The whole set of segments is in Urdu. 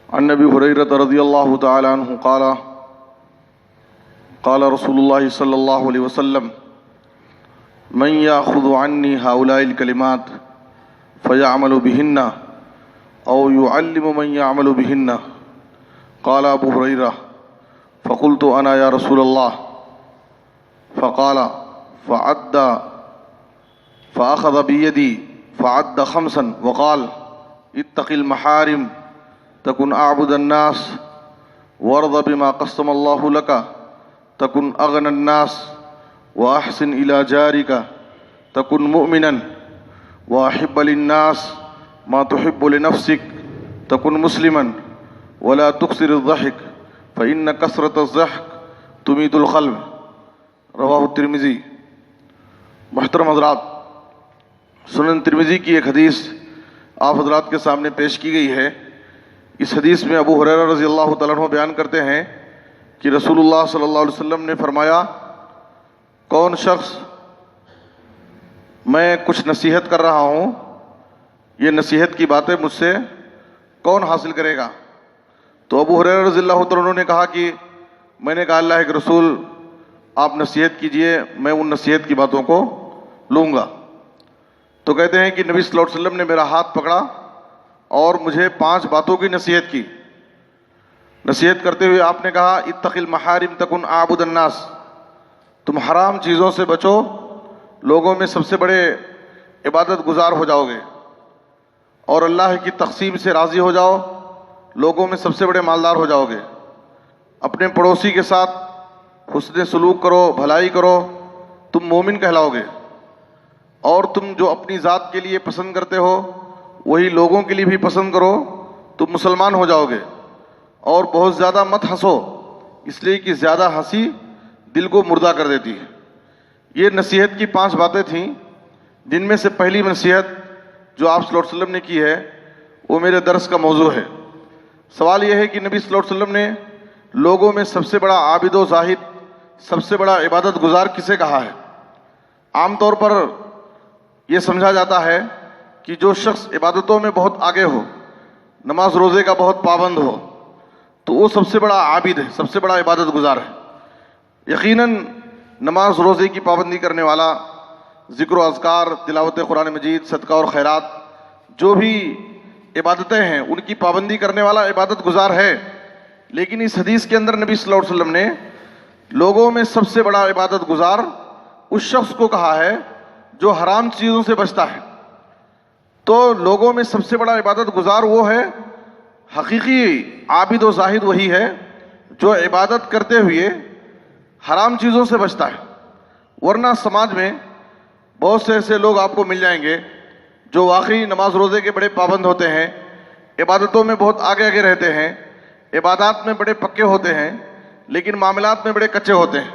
عن ابي هريره رضي الله تعالى عنه قال قال رسول الله صلى الله عليه وسلم من يأخذ عني هؤلاء الكلمات فيعمل بهن او يعلم من يعمل بهن. قال ابو هريره فقلت انا يا رسول الله. فقال فعد فأخذ بيدي فعد خمسا وقال اتق المحارم تكن أعبد الناس وارض بما قسم الله لك تكن أغنى الناس وأحسن إلى جارك تكن مؤمنا وأحب للناس ما تحب لنفسك تكن مسلما ولا تكثر الضحك فإن كثرة الضحك تميت القلب. رواہ الترمذی. محترم حضرات، سنن ترمذی کی ایک حدیث آپ حضرات کے سامنے پیش کی گئی ہے. اس حدیث میں ابو ہریرہ رضی اللہ تعالیٰ عنہ بیان کرتے ہیں کہ رسول اللہ صلی اللہ علیہ وسلم نے فرمایا، کون شخص میں کچھ نصیحت کر رہا ہوں، یہ نصیحت کی باتیں مجھ سے کون حاصل کرے گا؟ تو ابو ہریرہ رضی اللہ تعالیٰ عنہ نے کہا کہ میں نے کہا اللہ کے رسول آپ نصیحت کیجئے، میں ان نصیحت کی باتوں کو لوں گا. تو کہتے ہیں کہ نبی صلی اللہ علیہ وسلم نے میرا ہاتھ پکڑا اور مجھے 5 باتوں کی نصیحت کی. نصیحت کرتے ہوئے آپ نے کہا اتق المحارم تکن اعبد الناس، تم حرام چیزوں سے بچو، لوگوں میں سب سے بڑے عبادت گزار ہو جاؤ گے، اور اللہ کی تقسیم سے راضی ہو جاؤ، لوگوں میں سب سے بڑے مالدار ہو جاؤ گے. اپنے پڑوسی کے ساتھ حسن سلوک کرو، بھلائی کرو، تم مومن کہلاؤ گے. اور تم جو اپنی ذات کے لیے پسند کرتے ہو وہی لوگوں کے لیے بھی پسند کرو، تم مسلمان ہو جاؤ گے. اور بہت زیادہ مت ہنسو، اس لیے کہ زیادہ ہنسی دل کو مردہ کر دیتی ہے. یہ نصیحت کی 5 باتیں تھیں، جن میں سے پہلی نصیحت جو آپ صلی اللہ علیہ وسلم نے کی ہے وہ میرے درس کا موضوع ہے. سوال یہ ہے کہ نبی صلی اللہ علیہ وسلم نے لوگوں میں سب سے بڑا عابد و زاہد، سب سے بڑا عبادت گزار کسے کہا ہے؟ عام طور پر یہ سمجھا جاتا ہے کہ جو شخص عبادتوں میں بہت آگے ہو، نماز روزے کا بہت پابند ہو، تو وہ سب سے بڑا عابد ہے، سب سے بڑا عبادت گزار ہے. یقیناً نماز روزے کی پابندی کرنے والا، ذکر و اذکار، تلاوت قرآن مجید، صدقہ اور خیرات، جو بھی عبادتیں ہیں ان کی پابندی کرنے والا عبادت گزار ہے. لیکن اس حدیث کے اندر نبی صلی اللہ علیہ وسلم نے لوگوں میں سب سے بڑا عبادت گزار اس شخص کو کہا ہے جو حرام چیزوں سے بچتا ہے. تو لوگوں میں سب سے بڑا عبادت گزار وہ ہے، حقیقی عابد و زاہد وہی ہے جو عبادت کرتے ہوئے حرام چیزوں سے بچتا ہے. ورنہ سماج میں بہت سے ایسے لوگ آپ کو مل جائیں گے جو واقعی نماز روزے کے بڑے پابند ہوتے ہیں، عبادتوں میں بہت آگے آگے رہتے ہیں، عبادات میں بڑے پکے ہوتے ہیں، لیکن معاملات میں بڑے کچے ہوتے ہیں.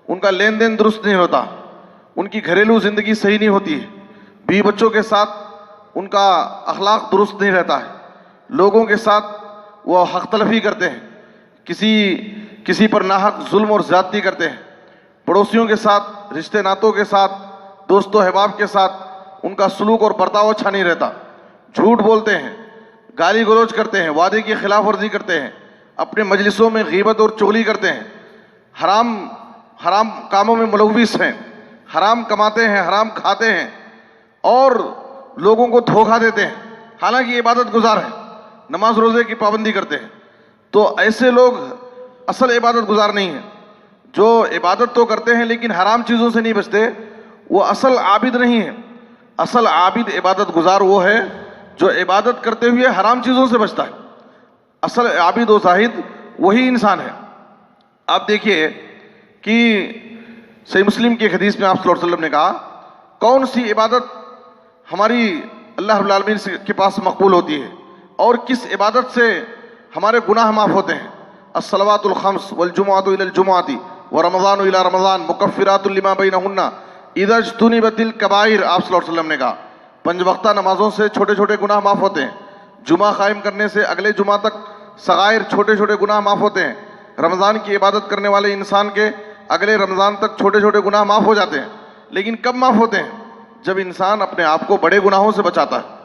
ان کا لین دین درست نہیں ہوتا، ان کی گھریلو زندگی صحیح نہیں ہوتی ہے، بیوی بچوں کے ساتھ ان کا اخلاق درست نہیں رہتا ہے، لوگوں کے ساتھ وہ حق تلفی کرتے ہیں، کسی پر ناحق ظلم اور زیادتی کرتے ہیں، پڑوسیوں کے ساتھ، رشتے ناتوں کے ساتھ، دوست و احباب کے ساتھ ان کا سلوک اور برتاؤ اچھا نہیں رہتا، جھوٹ بولتے ہیں، گالی گلوچ کرتے ہیں، وعدے کی خلاف ورزی کرتے ہیں، اپنے مجلسوں میں غیبت اور چغلی کرتے ہیں، حرام کاموں میں ملوث ہیں، حرام کماتے ہیں، حرام کھاتے ہیں اور لوگوں کو دھوکہ دیتے ہیں، حالانکہ عبادت گزار ہیں، نماز روزے کی پابندی کرتے ہیں. تو ایسے لوگ اصل عبادت گزار نہیں ہیں. جو عبادت تو کرتے ہیں لیکن حرام چیزوں سے نہیں بچتے، وہ اصل عابد نہیں ہیں. اصل عابد عبادت گزار وہ ہے جو عبادت کرتے ہوئے حرام چیزوں سے بچتا ہے. اصل عابد و زاہد وہی انسان ہے. آپ دیکھیے کہ صحیح مسلم کی ایک حدیث میں آپ صلی اللہ علیہ وسلم نے کہا، کون سی عبادت ہماری اللہ رب العالمین کے پاس مقبول ہوتی ہے اور کس عبادت سے ہمارے گناہ معاف ہوتے ہیں؟ الصلوات الخمس والجمعۃ الی الجمعۃ ورمضان الی رمضان مکفرات لما بینہن اذا اجتنبت الکبائر. آپ صلی اللہ علیہ وسلم نے کہا 5 وقتہ نمازوں سے چھوٹے چھوٹے گناہ معاف ہوتے ہیں، جمعہ قائم کرنے سے اگلے جمعہ تک صغائر چھوٹے چھوٹے گناہ معاف ہوتے ہیں، رمضان کی عبادت کرنے والے انسان کے اگلے رمضان تک چھوٹے چھوٹے گناہ معاف ہو جاتے ہیں. لیکن کب معاف ہوتے ہیں؟ جب انسان اپنے آپ کو بڑے گناہوں سے بچاتا ہے.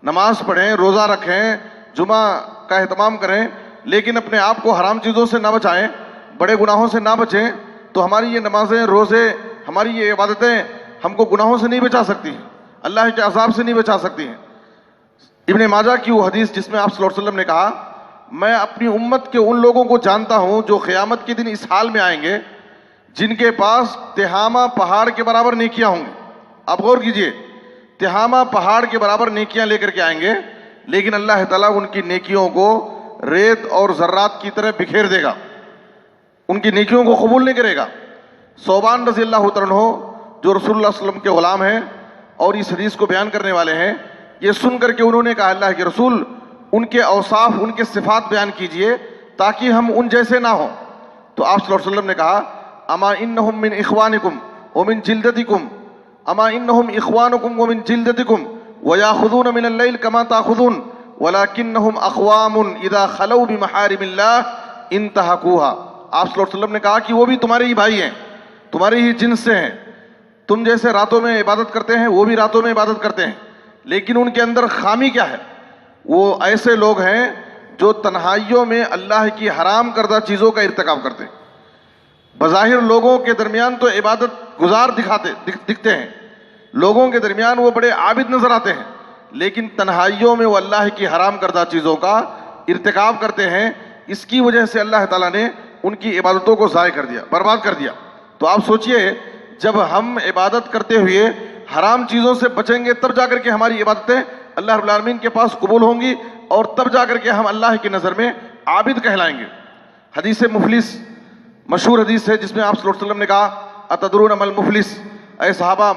نماز پڑھیں، روزہ رکھیں، جمعہ کا اہتمام کریں، لیکن اپنے آپ کو حرام چیزوں سے نہ بچائیں، بڑے گناہوں سے نہ بچیں، تو ہماری یہ نمازیں، روزے، ہماری یہ عبادتیں ہم کو گناہوں سے نہیں بچا سکتی ہیں، اللہ کے عذاب سے نہیں بچا سکتی ہیں۔ ابن ماجہ کی وہ حدیث جس میں آپ صلی اللہ علیہ وسلم نے کہا، میں اپنی امت کے ان لوگوں کو جانتا ہوں جو قیامت کے دن اس حال میں آئیں گے جن کے پاس تہامہ پہاڑ کے برابر نیکیاں ہوں گی۔ آپ غور کیجئے، تہامہ پہاڑ کے برابر نیکیاں لے کر کے آئیں گے، لیکن اللہ تعالیٰ ان کی نیکیوں کو ریت اور ذرات کی طرح بکھیر دے گا، ان کی نیکیوں کو قبول نہیں کرے گا۔ ثوبان رضی اللہ تعالیٰ عنہ جو رسول اللہ صلی اللہ علیہ وسلم کے غلام ہیں اور اس حدیث کو بیان کرنے والے ہیں، یہ سن کر کے انہوں نے کہا اللہ کے رسول ان کے اوصاف، ان کے صفات بیان کیجئے تاکہ ہم ان جیسے نہ ہوں۔ تو آپ صلی اللہ علیہ وسلم نے کہا اما انہم من اخوانکم ومن جلدتکم، اما انہم اخوانکم ومن جلدتکم ویاخذون من اللیل کما تاخذون ولکنہم اقوام اذا خلوا بمحارم اللہ انتہکوها۔ آپ صلی اللہ علیہ وسلم نے کہا کہ وہ بھی تمہارے ہی بھائی ہیں، تمہارے ہی جنس سے ہیں، تم جیسے راتوں میں عبادت کرتے ہیں وہ بھی راتوں میں عبادت کرتے ہیں، لیکن ان کے اندر خامی کیا ہے؟ وہ ایسے لوگ ہیں جو تنہائیوں میں اللہ کی حرام کردہ چیزوں کا ارتکاب کرتے ہیں۔ بظاہر لوگوں کے درمیان تو عبادت گزار دکھتے ہیں، لوگوں کے درمیان وہ بڑے عابد نظر آتے ہیں، لیکن تنہائیوں میں وہ اللہ کی حرام کردہ چیزوں کا ارتکاب کرتے ہیں۔ اس کی وجہ سے اللہ تعالیٰ نے ان کی عبادتوں کو ضائع کر دیا، برباد کر دیا۔ تو آپ سوچئے، جب ہم عبادت کرتے ہوئے حرام چیزوں سے بچیں گے تب جا کر کے ہماری عبادتیں اللہ رب العالمین کے پاس قبول ہوں گی، اور تب جا کر کے ہم اللہ کی نظر میں عابد کہلائیں گے۔ حدیث مفلس مشہور حدیث ہے جس میں آپ صلی اللہ علیہ وسلم نے کہا اتدرون ما المفلس، اے صحابہ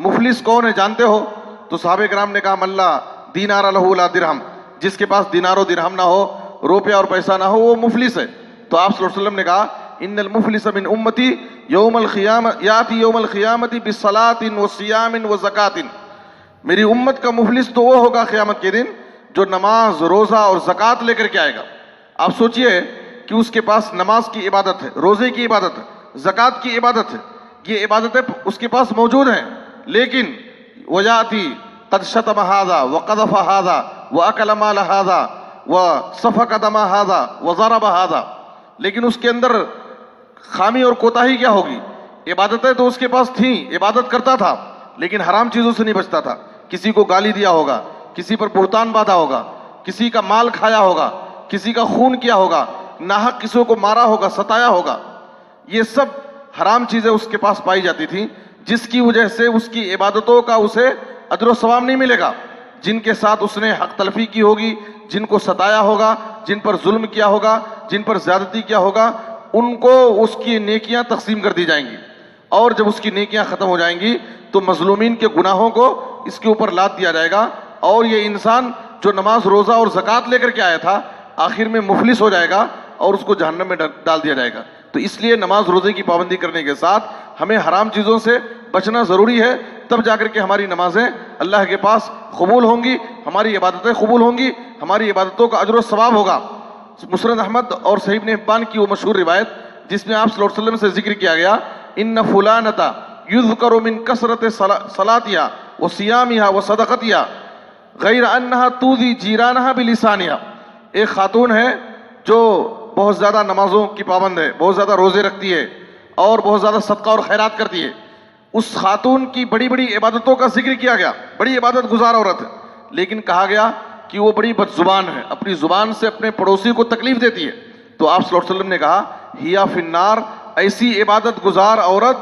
مفلس کون ہے جانتے ہو؟ تو صحابہ کرام نے کہا من لا دینار لہ لا درہم، جس کے پاس دینار و درہم نہ ہو، روپیہ اور پیسہ نہ ہو، وہ مفلس ہے۔ تو آپ صلی اللہ علیہ وسلم نے کہا ان المفلس من امتی یوم القیامہ یاتی یوم القیامت بصلاۃ وصیام وزکوٰۃ، میری امت کا مفلس تو وہ ہوگا قیامت کے دن جو نماز، روزہ اور زکوٰۃ لے کر کے آئے گا۔ آپ سوچئے کہ اس کے پاس نماز کی عبادت ہے، روزے کی عبادت ہے، زکوٰۃ کی عبادت ہے، یہ عبادتیں اس کے پاس موجود ہیں، لیکن ویاتی قد شتم ھذا وقذف ھذا واکل مال ھذا وسفک دم ھذا وضرب ھذا، لیکن اس کے اندر خامی اور کوتاہی کیا ہوگی؟ عبادتیں تو اس کے پاس تھیں، عبادت کرتا تھا، لیکن حرام چیزوں سے نہیں بچتا تھا، کسی کو گالی دیا ہوگا، کسی پر بہتان باندھا ہوگا، کسی کا مال کھایا ہوگا، کسی کا خون کیا ہوگا، ناحق کسی کو مارا ہوگا، ستایا ہوگا، یہ سب حرام چیزیں اس کے پاس پائی جاتی تھیں، جس کی وجہ سے اس کی عبادتوں کا اسے اجر و ثواب نہیں ملے گا۔ جن کے ساتھ اس نے حق تلفی کی ہوگی، جن کو ستایا ہوگا، جن پر ظلم کیا ہوگا، جن پر زیادتی کیا ہوگا، ان کو اس کی نیکیاں تقسیم کر دی جائیں گی، اور جب اس کی نیکیاں ختم ہو جائیں گی تو مظلومین کے گناہوں کو اس کے اوپر لاد دیا جائے گا، اور یہ انسان جو نماز، روزہ اور زکوٰۃ لے کر کے آیا تھا آخر میں مفلس ہو جائے گا اور اس کو جہنم میں ڈال دیا جائے گا۔ تو اس لیے نماز روزے کی پابندی کرنے کے ساتھ ہمیں حرام چیزوں سے بچنا ضروری ہے، تب جا کر کے ہماری نمازیں اللہ کے پاس قبول ہوں گی، ہماری عبادتیں قبول ہوں گی، ہماری عبادتوں کا اجر و ثواب ہوگا۔ مسند احمد اور صحیح ابن حبان کی وہ مشہور روایت جس میں آپ صلی اللہ علیہ وسلم سے ذکر کیا گیا ان فلانتا یذکر من کثرت صلاتها وصیامها وصدقتها غیر انها تؤذی جیرانها بلسانها، ایک خاتون ہے جو بہت زیادہ نمازوں کی پابند ہے، بہت زیادہ روزے رکھتی ہے اور بہت زیادہ صدقہ اور خیرات کرتی ہے۔ اس خاتون کی بڑی بڑی عبادتوں کا ذکر کیا گیا، بڑی عبادت گزار عورت ہے، لیکن کہا گیا کہ وہ بڑی بد زبان ہے، اپنی زبان سے اپنے پڑوسی کو تکلیف دیتی ہے۔ تو آپ صلی اللہ علیہ وسلم نے کہا ہیا فی النار، ایسی عبادت گزار عورت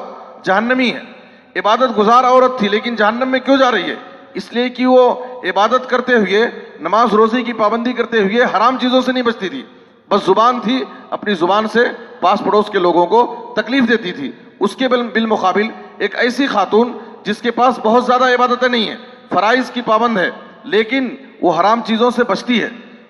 جہنمی ہے۔ عبادت گزار عورت تھی لیکن جہنم میں کیوں جا رہی ہے؟ اس لیے کہ وہ عبادت کرتے ہوئے، نماز روزے کی پابندی کرتے ہوئے حرام چیزوں سے نہیں بچتی تھی، بس زبان تھی، اپنی زبان سے پاس پڑوس کے لوگوں کو تکلیف دیتی تھی۔ اس کے بالمقابل ایک ایسی خاتون جس کے پاس بہت زیادہ عبادتیں نہیں ہیں، فرائض کی پابند ہے، لیکن وہ حرام چیزوں سے بچتی ہے،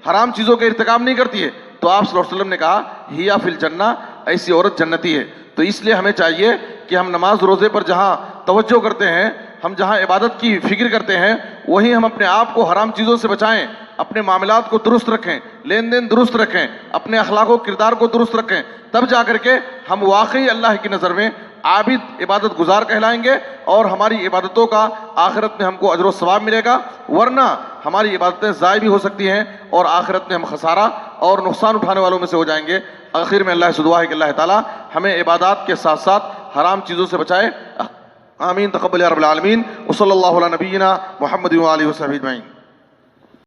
حرام چیزوں کا ارتکاب نہیں کرتی ہے، تو آپ صلی اللہ علیہ وسلم نے کہا ہیا فی الجنہ، ایسی عورت جنتی ہے۔ تو اس لیے ہمیں چاہیے کہ ہم نماز روزے پر جہاں توجہ کرتے ہیں، ہم جہاں عبادت کی فکر کرتے ہیں، وہیں ہم اپنے آپ کو حرام چیزوں سے بچائیں، اپنے معاملات کو درست رکھیں، لین دین درست رکھیں، اپنے اخلاق و کردار کو درست رکھیں، تب جا کر کے ہم واقعی اللہ کی نظر میں عابد عبادت گزار کہلائیں گے اور ہماری عبادتوں کا آخرت میں ہم کو اجر و ثواب ملے گا، ورنہ ہماری عبادتیں ضائع بھی ہو سکتی ہیں اور آخرت میں ہم خسارہ اور نقصان اٹھانے والوں میں سے ہو جائیں گے۔ آخر میں اللہ سے دعا ہے کہ اللہ تعالیٰ ہمیں عبادات کے ساتھ ساتھ حرام چیزوں سے بچائے۔ آمین، تقبل یا رب العالمین۔ وصلی اللہ علی نبینا محمد و آلہ وصحبہ اجمعین۔